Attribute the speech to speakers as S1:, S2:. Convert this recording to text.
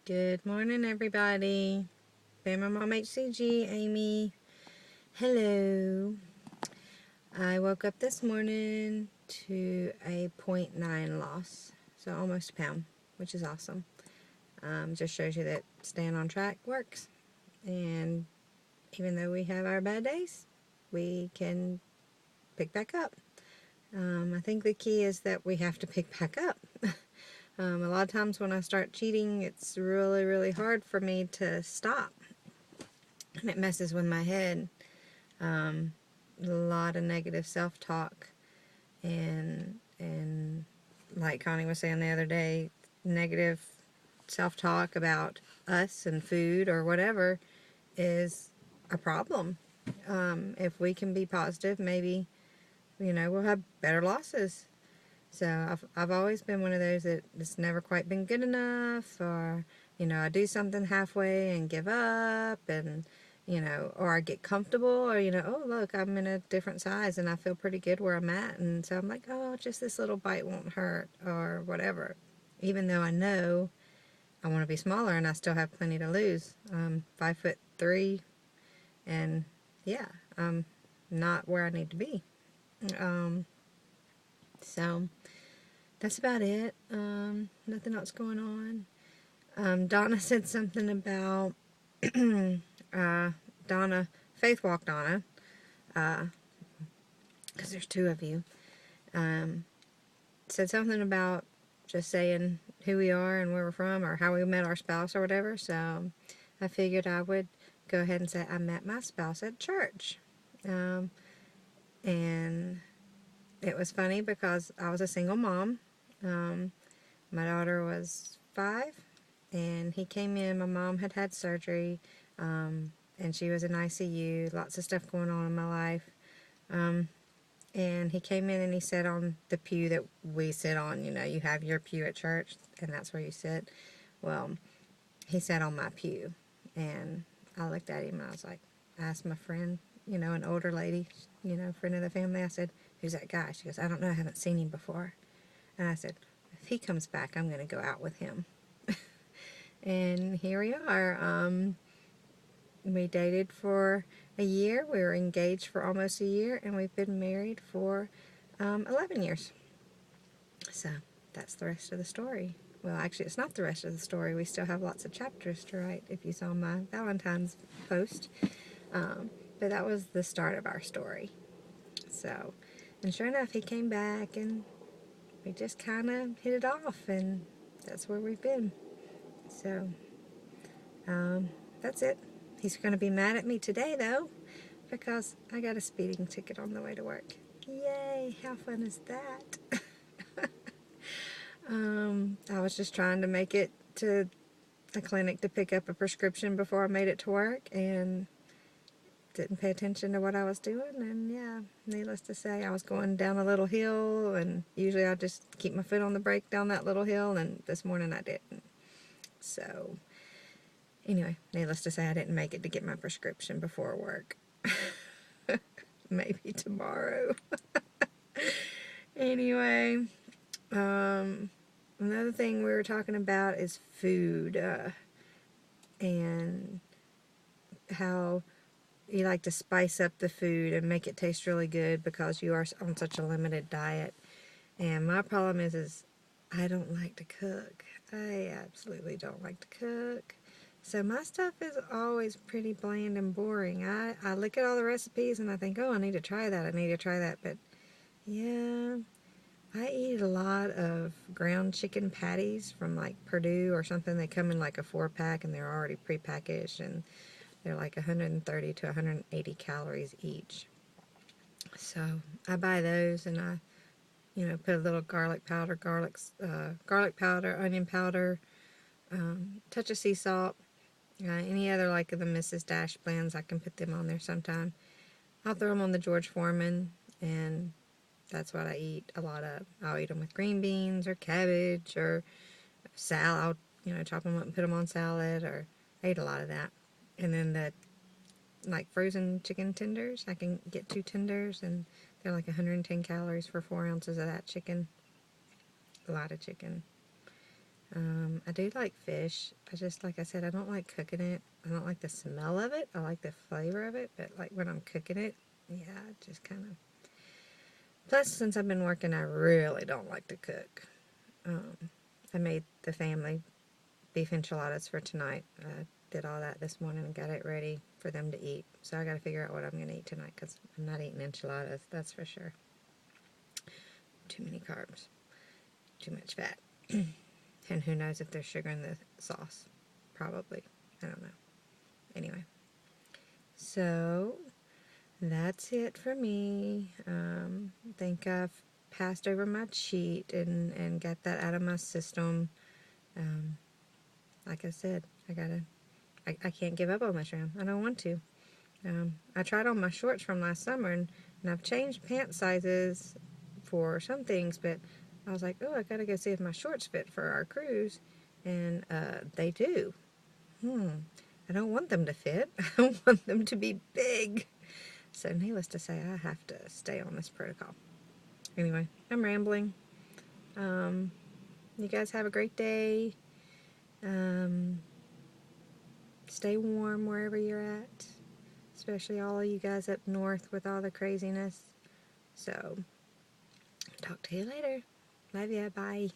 S1: Good morning, everybody. Bama Mom HCG, Amy. Hello. I woke up this morning to a .9 loss, so almost a pound, which is awesome. Just shows you that staying on track works. And even though we have our bad days, we can pick back up. I think the key is that we have to pick back up. A lot of times when I start cheating, it's really, really hard for me to stop. And it messes with my head. A lot of negative self-talk. And like Connie was saying the other day, negative self-talk about us and food or whatever is a problem. If we can be positive, maybe, we'll have better losses. So I've always been one of those that it's never quite been good enough, or, I do something halfway and give up, and, or I get comfortable, or, oh, look, I'm in a different size and I feel pretty good where I'm at. And so I'm like, oh, just this little bite won't hurt or whatever. Even though I know I want to be smaller and I still have plenty to lose. I'm 5'3", and yeah, I'm not where I need to be. So that's about it. Nothing else going on. Donna said something about Donna, Faith Walk Donna, because there's two of you, said something about just saying who we are and where we're from or how we met our spouse or whatever. So I figured I would go ahead and say I met my spouse at church. And it was funny because I was a single mom. My daughter was 5, and he came in. My mom had had surgery, and she was in ICU. Lots of stuff going on in my life. And he came in and he sat on the pew that we sit on. You have your pew at church, and that's where you sit. Well, he sat on my pew, and I looked at him and I was like, I asked my friend, an older lady, friend of the family, I said, who's that guy? She goes, I don't know, I haven't seen him before. And I said, if he comes back, I'm going to go out with him. And here we are. We dated for a year. We were engaged for almost a year, and we've been married for 11 years. So that's the rest of the story. Well, actually, it's not the rest of the story. We still have lots of chapters to write, if you saw my Valentine's post. But that was the start of our story. So, and sure enough, he came back, and we just kind of hit it off, and that's where we've been. So, that's it. He's going to be mad at me today, though, because I got a speeding ticket on the way to work. Yay, how fun is that? I was just trying to make it to a clinic to pick up a prescription before I made it to work, and didn't pay attention to what I was doing, and yeah, needless to say, I was going down a little hill, and usually I just keep my foot on the brake down that little hill, and this morning I didn't. So anyway, needless to say, I didn't make it to get my prescription before work. Maybe tomorrow. Anyway, another thing we were talking about is food, and how you like to spice up the food and make it taste really good because you are on such a limited diet. And my problem is I don't like to cook. I absolutely don't like to cook. So my stuff is always pretty bland and boring. I look at all the recipes and I think, oh, I need to try that. I need to try that. But yeah, I eat a lot of ground chicken patties from like Purdue or something. They come in like a 4-pack and they're already prepackaged, and they're like 130 to 180 calories each. So I buy those, and I, put a little garlic powder, onion powder, touch of sea salt, any other like of the Mrs. Dash blends, I can put them on there sometime. I'll throw them on the George Foreman, and that's what I eat a lot of. I'll eat them with green beans or cabbage or salad. I'll, chop them up and put them on salad, or I eat a lot of that. And then the like frozen chicken tenders, I can get 2 tenders, and they're like 110 calories for 4 ounces of that chicken. A lot of chicken. I do like fish. I just, like I said, I don't like cooking it. I don't like the smell of it. I like the flavor of it, but like when I'm cooking it, yeah, it just kind of... Plus, since I've been working, I really don't like to cook. I made the family beef enchiladas for tonight. I did all that this morning and got it ready for them to eat. So I got to figure out what I'm going to eat tonight because I'm not eating enchiladas, that's for sure. Too many carbs. Too much fat. And who knows if there's sugar in the sauce. Probably. I don't know. Anyway. So, that's it for me. I think I've passed over my cheat and got that out of my system. Like I said, I can't give up on this round. I don't want to. I tried on my shorts from last summer and I've changed pant sizes for some things, but I was like, oh, I gotta go see if my shorts fit for our cruise, and they do. I don't want them to fit. I want them to be big. So needless to say, I have to stay on this protocol. Anyway, I'm rambling. You guys have a great day. Stay warm wherever you're at, especially all of you guys up north with all the craziness. So, talk to you later. Love ya. Bye.